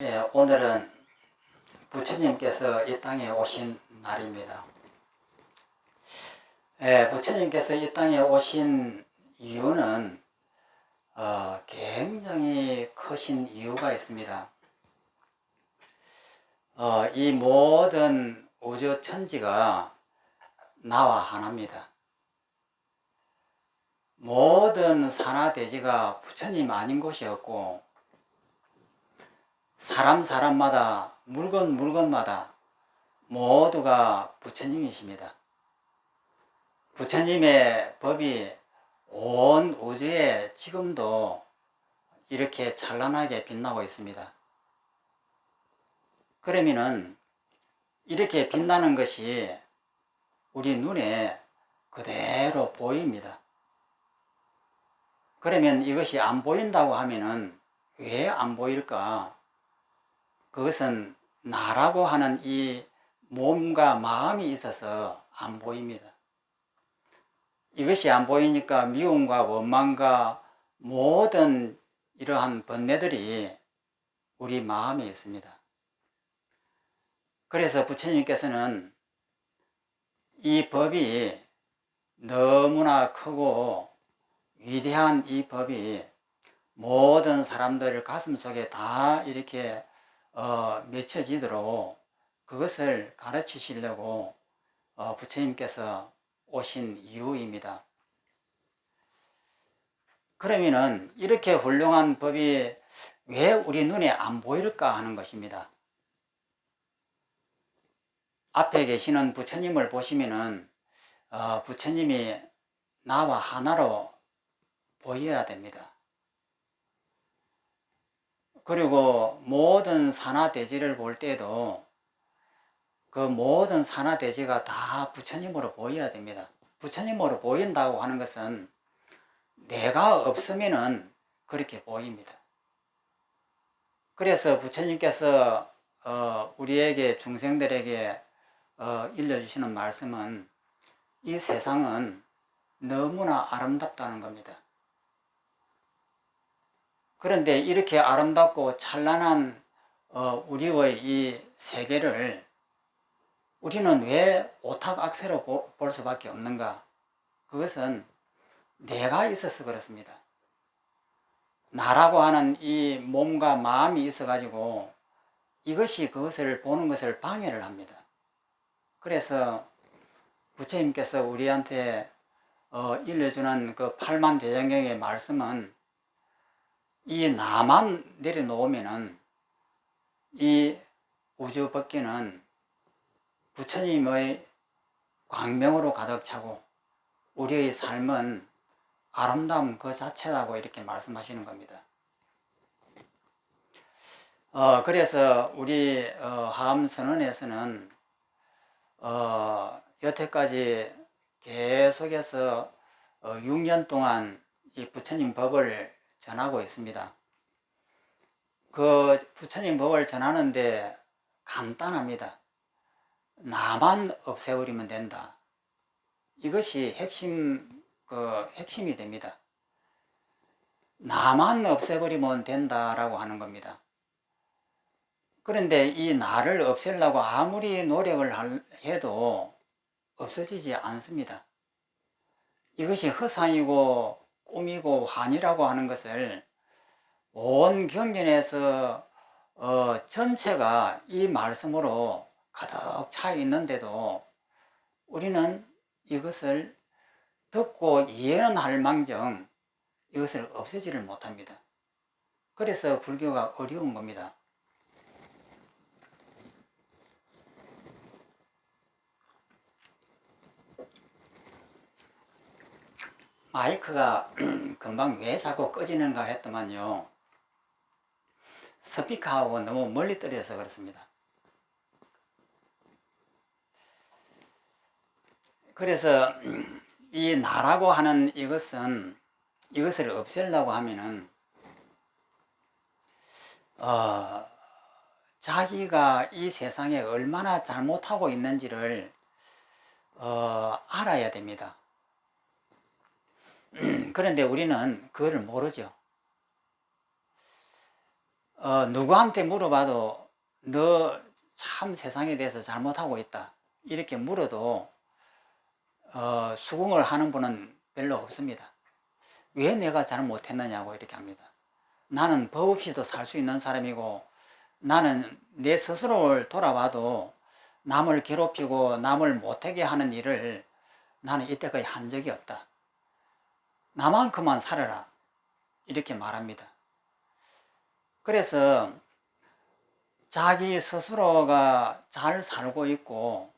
오늘은 부처님께서 이 땅에 오신 날입니다. 부처님께서 이 땅에 오신 이유는 굉장히 크신 이유가 있습니다. 이 모든 우주 천지가 나와 하나입니다. 모든 산하대지가 부처님 아닌 곳이 없고, 사람마다 물건마다 모두가 부처님이십니다. 부처님의 법이 온 우주에 지금도 이렇게 찬란하게 빛나고 있습니다. 그러면은 이렇게 빛나는 것이 우리 눈에 그대로 보입니다. 그러면 이것이 안 보인다고 하면은 왜 안 보일까? 그것은 나라고 하는 이 몸과 마음이 있어서 안 보입니다. 이것이 안 보이니까 미움과 원망과 모든 이러한 번뇌들이 우리 마음에 있습니다. 그래서 부처님께서는 이 법이 너무나 크고 위대한 이 법이 모든 사람들 가슴속에 다 이렇게 맺혀지도록 그것을 가르치시려고 부처님께서 오신 이유입니다. 그러면은 이렇게 훌륭한 법이 왜 우리 눈에 안 보일까 하는 것입니다. 앞에 계시는 부처님을 보시면은 부처님이 나와 하나로 보여야 됩니다. 그리고 모든 산하대지를 볼 때도 그 모든 산하대지가 다 부처님으로 보여야 됩니다. 부처님으로 보인다고 하는 것은 내가 없으면은 그렇게 보입니다. 그래서 부처님께서 우리에게 중생들에게 일러주시는 말씀은 이 세상은 너무나 아름답다는 겁니다. 그런데 이렇게 아름답고 찬란한 우리의 이 세계를 우리는 왜 오탁악세로 볼 수밖에 없는가? 그것은 내가 있어서 그렇습니다. 나라고 하는 이 몸과 마음이 있어가지고 이것이 그것을 보는 것을 방해를 합니다. 그래서 부처님께서 우리한테 일러주는 그 팔만대장경의 말씀은 이 나만 내려놓으면은 이 우주 밖에는 부처님의 광명으로 가득 차고 우리의 삶은 아름다움 그 자체라고 이렇게 말씀하시는 겁니다. 그래서 우리 하암선언에서는 여태까지 계속해서 6년 동안 이 부처님 법을 전하고 있습니다. 그 부처님 법을 전하는데 간단합니다. 나만 없애버리면 된다. 이것이 핵심이 됩니다. 나만 없애버리면 된다라고 하는 겁니다. 그런데 이 나를 없애려고 아무리 노력을 해도 없어지지 않습니다. 이것이 허상이고 꿈이고 환이라고 하는 것을 온 경전에서 전체가 이 말씀으로 가득 차 있는데도 우리는 이것을 듣고 이해는 할 망정 이것을 없애지를 못합니다. 그래서 불교가 어려운 겁니다. 마이크가 금방 왜 자꾸 꺼지는가 했더만요. 스피커하고 너무 멀리 떨어져서 그렇습니다. 그래서 이 나라고 하는 이것을 없애려고 하면은 자기가 이 세상에 얼마나 잘못하고 있는지를 알아야 됩니다. 그런데 우리는 그걸 모르죠. 누구한테 물어봐도 너 참 세상에 대해서 잘못하고 있다 이렇게 물어도 수긍을 하는 분은 별로 없습니다. 왜 내가 잘못했느냐고 이렇게 합니다. 나는 법 없이도 살 수 있는 사람이고, 나는 내 스스로를 돌아봐도 남을 괴롭히고 남을 못하게 하는 일을 나는 이때까지 한 적이 없다. 나만큼만 살아라 이렇게 말합니다. 그래서 자기 스스로가 잘 살고 있고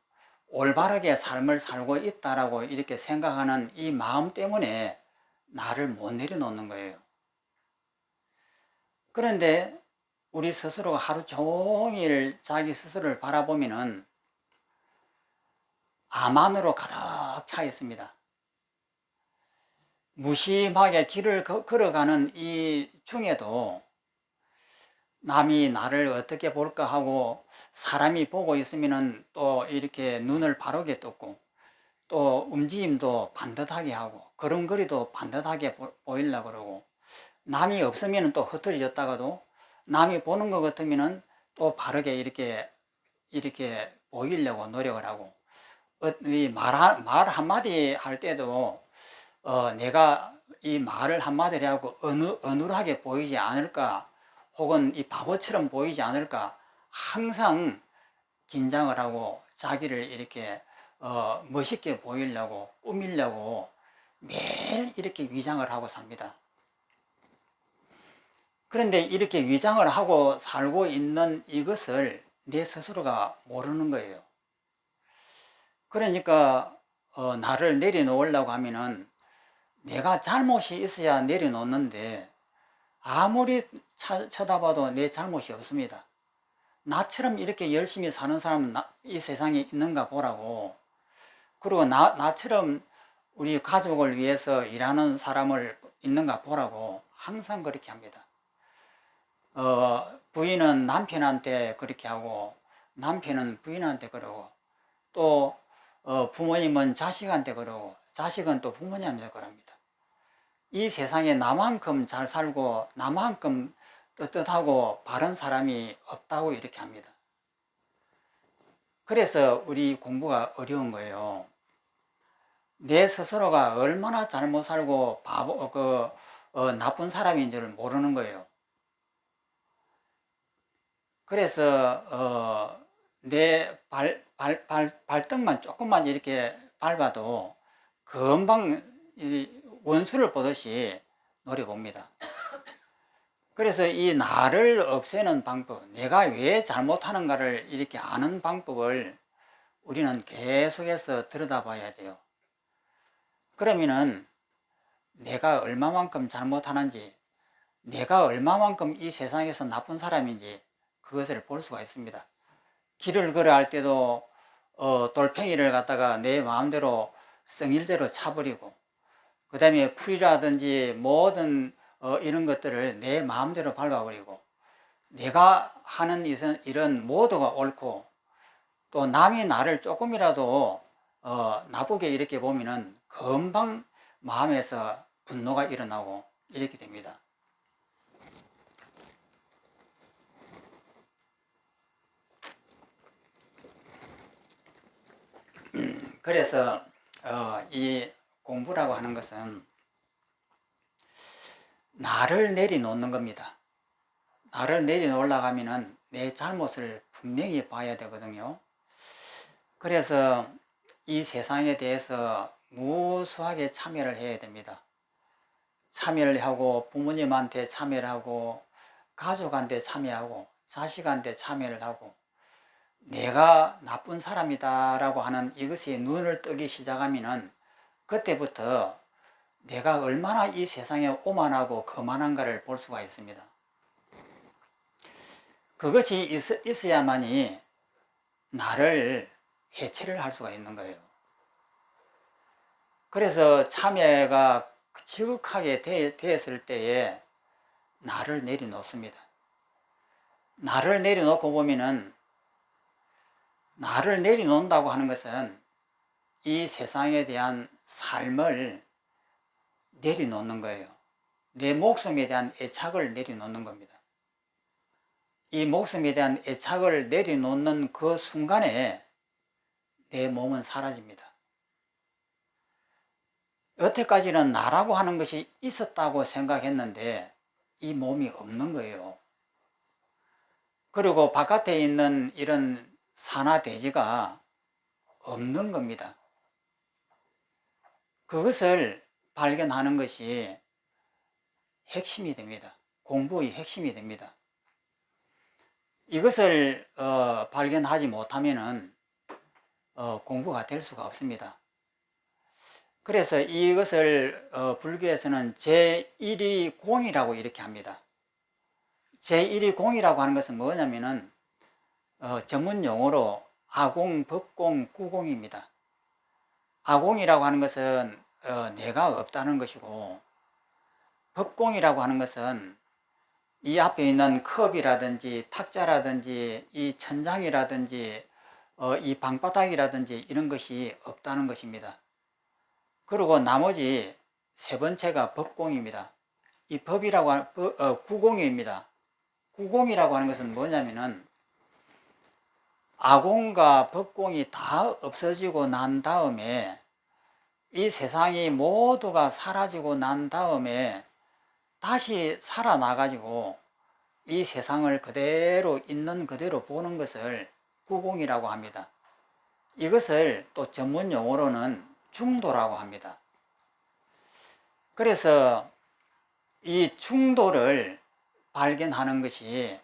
올바르게 삶을 살고 있다라고 이렇게 생각하는 이 마음 때문에 나를 못 내려놓는 거예요. 그런데 우리 스스로가 하루 종일 자기 스스로를 바라보면은 암안으로 가득 차 있습니다. 무심하게 길을 걸어가는 이 중에도 남이 나를 어떻게 볼까 하고 사람이 보고 있으면은 또 이렇게 눈을 바르게 떴고 또 움직임도 반듯하게 하고 걸음걸이도 반듯하게 보이려고 그러고 남이 없으면 또 흐트러졌다가도 남이 보는 것 같으면은 또 바르게 이렇게 보이려고 노력을 하고 이 말 한마디 할 때도 내가 이 말을 한마디를 하고 어눌하게 보이지 않을까 혹은 이 바보처럼 보이지 않을까 항상 긴장을 하고 자기를 이렇게 멋있게 보이려고 꾸미려고 매일 이렇게 위장을 하고 삽니다. 그런데 이렇게 위장을 하고 살고 있는 이것을 내 스스로가 모르는 거예요. 그러니까 나를 내려놓으려고 하면은 내가 잘못이 있어야 내려놓는데 아무리 쳐다봐도 내 잘못이 없습니다. 나처럼 이렇게 열심히 사는 사람은 이 세상에 있는가 보라고. 그리고 나처럼 우리 가족을 위해서 일하는 사람을 있는가 보라고 항상 그렇게 합니다. 부인은 남편한테 그렇게 하고 남편은 부인한테 그러고 또 부모님은 자식한테 그러고 자식은 또 부모님한테 그럽니다. 이 세상에 나만큼 잘 살고 나만큼 떳떳하고 바른 사람이 없다고 이렇게 합니다. 그래서 우리 공부가 어려운 거예요. 내 스스로가 얼마나 잘못 살고 나쁜 사람인 줄 모르는 거예요. 그래서 내 발등만 조금만 이렇게 밟아도 금방 원수를 보듯이 노려봅니다. 그래서 이 나를 없애는 방법, 내가 왜 잘못하는가를 이렇게 아는 방법을 우리는 계속해서 들여다봐야 돼요. 그러면은 내가 얼마만큼 잘못하는지, 내가 얼마만큼 이 세상에서 나쁜 사람인지 그것을 볼 수가 있습니다. 길을 걸어갈 때도 돌팽이를 갖다가 내 마음대로 성일대로 차버리고 그 다음에 풀이라든지 모든 이런 것들을 내 마음대로 밟아버리고 내가 하는 일은 모두가 옳고 또 남이 나를 조금이라도 나쁘게 이렇게 보면은 금방 마음에서 분노가 일어나고 이렇게 됩니다. 그래서 이 공부라고 하는 것은 나를 내려놓는 겁니다. 나를 내려놓으려고 하면은 내 잘못을 분명히 봐야 되거든요. 그래서 이 세상에 대해서 무수하게 참여를 해야 됩니다. 참여를 하고 부모님한테 참여를 하고 가족한테 참여하고 자식한테 참여를 하고 내가 나쁜 사람이다 라고 하는 이것이 눈을 뜨기 시작하면은 그때부터 내가 얼마나 이 세상에 오만하고 거만한가를 볼 수가 있습니다. 그것이 있어야만이 나를 해체를 할 수가 있는 거예요. 그래서 참회가 지극하게 되었을 때에 나를 내려놓습니다. 나를 내려놓고 보면은 나를 내려놓는다고 하는 것은 이 세상에 대한 삶을 내려놓는 거예요. 내 목숨에 대한 애착을 내려놓는 겁니다. 이 목숨에 대한 애착을 내려놓는 그 순간에 내 몸은 사라집니다. 여태까지는 나라고 하는 것이 있었다고 생각했는데 이 몸이 없는 거예요. 그리고 바깥에 있는 이런 산화 대지가 없는 겁니다. 그것을 발견하는 것이 핵심이 됩니다. 공부의 핵심이 됩니다. 이것을 발견하지 못하면 공부가 될 수가 없습니다. 그래서 이것을 불교에서는 제1위 공이라고 이렇게 합니다. 제1위 공이라고 하는 것은 뭐냐면은 전문 용어로 아공, 법공, 구공입니다. 아공이라고 하는 것은 내가 없다는 것이고, 법공이라고 하는 것은 이 앞에 있는 컵이라든지 탁자라든지 이 천장이라든지 이 방바닥이라든지 이런 것이 없다는 것입니다. 그리고 나머지 세 번째가 법공입니다. 이 법이라고 구공입니다. 구공이라고 하는 것은 뭐냐면은 아공과 법공이 다 없어지고 난 다음에 이 세상이 모두가 사라지고 난 다음에 다시 살아나가지고 이 세상을 그대로 있는 그대로 보는 것을 구공이라고 합니다. 이것을 또 전문 용어로는 중도라고 합니다. 그래서 이 중도를 발견하는 것이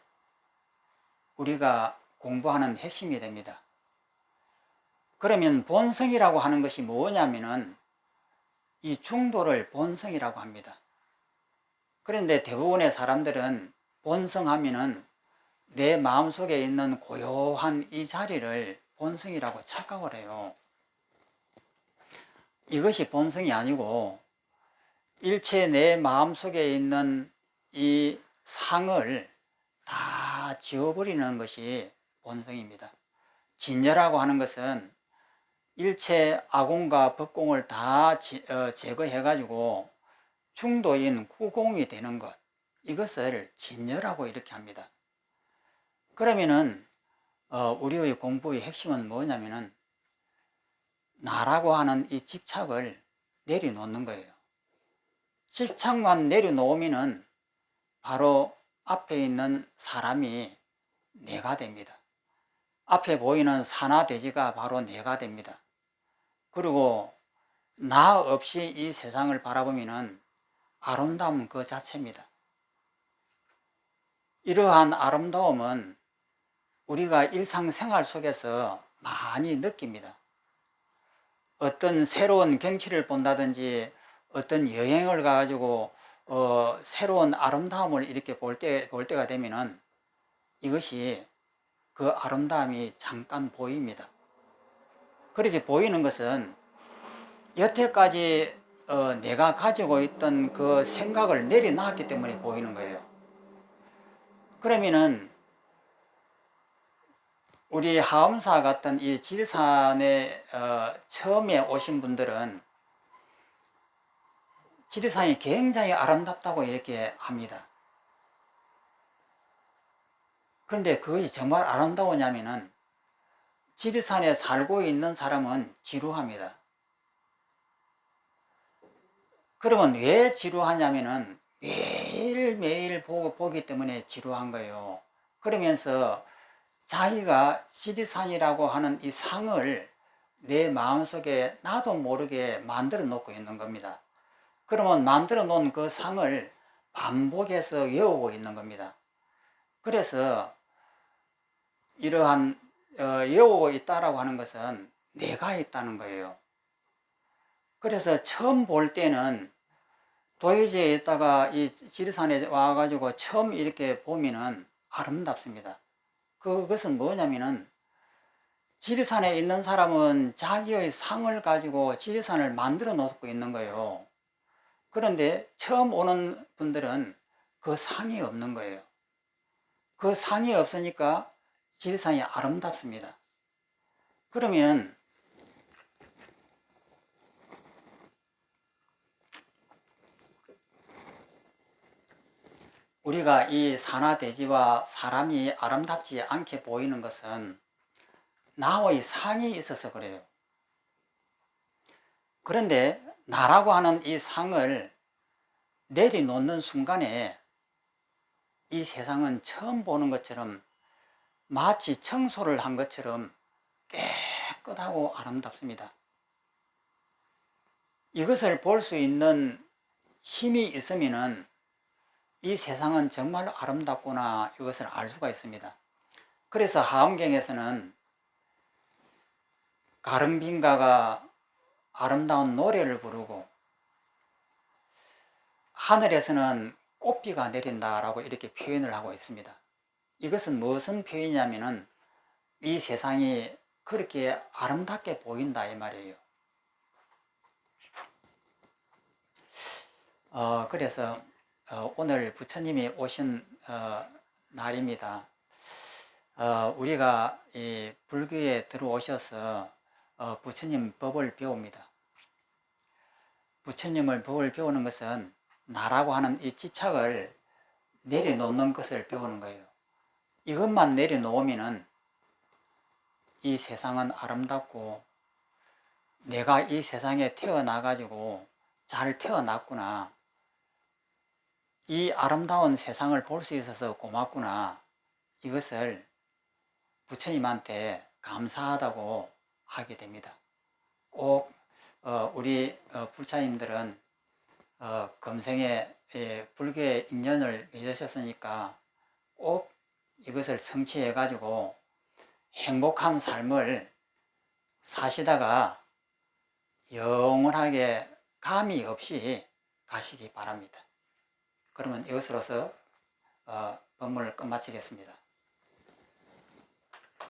우리가 공부하는 핵심이 됩니다. 그러면 본성이라고 하는 것이 뭐냐면은 이 중도를 본성이라고 합니다. 그런데 대부분의 사람들은 본성하면은 내 마음속에 있는 고요한 이 자리를 본성이라고 착각을 해요. 이것이 본성이 아니고 일체 내 마음속에 있는 이 상을 다 지워버리는 것이 본성입니다. 진여라고 하는 것은 일체 아공과 법공을 다 제거해가지고 중도인 구공이 되는 것, 이것을 진여라고 이렇게 합니다. 그러면은 우리의 공부의 핵심은 뭐냐면은 나라고 하는 이 집착을 내려놓는 거예요. 집착만 내려놓으면은 바로 앞에 있는 사람이 내가 됩니다. 앞에 보이는 산화대지가 바로 내가 됩니다. 그리고 나 없이 이 세상을 바라보면은 아름다움 그 자체입니다. 이러한 아름다움은 우리가 일상생활 속에서 많이 느낍니다. 어떤 새로운 경치를 본다든지 어떤 여행을 가가지고 새로운 아름다움을 이렇게 볼 때가 되면은 이것이 그 아름다움이 잠깐 보입니다. 그렇게 보이는 것은 여태까지 내가 가지고 있던 그 생각을 내려놨기 때문에 보이는 거예요. 그러면은 우리 하엄사 같은 이 지리산에 처음에 오신 분들은 지리산이 굉장히 아름답다고 이렇게 합니다. 그런데 그것이 정말 아름다우냐면은 지리산에 살고 있는 사람은 지루합니다. 그러면 왜 지루하냐면은 매일매일 보기 때문에 지루한 거예요. 그러면서 자기가 지리산이라고 하는 이 상을 내 마음속에 나도 모르게 만들어 놓고 있는 겁니다. 그러면 만들어 놓은 그 상을 반복해서 외우고 있는 겁니다. 그래서 이러한 외우고 있다라고 하는 것은 내가 있다는 거예요. 그래서 처음 볼 때는 도의지에 있다가 이 지리산에 와가지고 처음 이렇게 보면은 아름답습니다. 그것은 뭐냐면은 지리산에 있는 사람은 자기의 상을 가지고 지리산을 만들어 놓고 있는 거예요. 그런데 처음 오는 분들은 그 상이 없는 거예요. 그 상이 없으니까 지리산이 아름답습니다. 그러면 우리가 이 산하대지와 사람이 아름답지 않게 보이는 것은 나의 상이 있어서 그래요. 그런데 나라고 하는 이 상을 내려놓는 순간에 이 세상은 처음 보는 것처럼 마치 청소를 한 것처럼 깨끗하고 아름답습니다. 이것을 볼 수 있는 힘이 있으면 이 세상은 정말 아름답구나 이것을 알 수가 있습니다. 그래서 하엄경에서는 가릉빈가가 아름다운 노래를 부르고 하늘에서는 꽃비가 내린다라고 이렇게 표현을 하고 있습니다. 이것은 무슨 표현이냐면은 이 세상이 그렇게 아름답게 보인다 이 말이에요. 그래서 오늘 부처님이 오신 날입니다. 우리가 이 불교에 들어오셔서 부처님 법을 배웁니다. 부처님을 법을 배우는 것은 나라고 하는 이 집착을 내려놓는 것을 배우는 거예요. 이것만 내려놓으면은 이 세상은 아름답고 내가 이 세상에 태어나가지고 잘 태어났구나. 이 아름다운 세상을 볼 수 있어서 고맙구나. 이것을 부처님한테 감사하다고 하게 됩니다. 꼭 우리 불자님들은 금생에 불교의 인연을 맺으셨으니까 꼭 이것을 성취해 가지고 행복한 삶을 사시다가 영원하게 감이 없이 가시기 바랍니다. 그러면 이것으로서 법문을 끝마치겠습니다.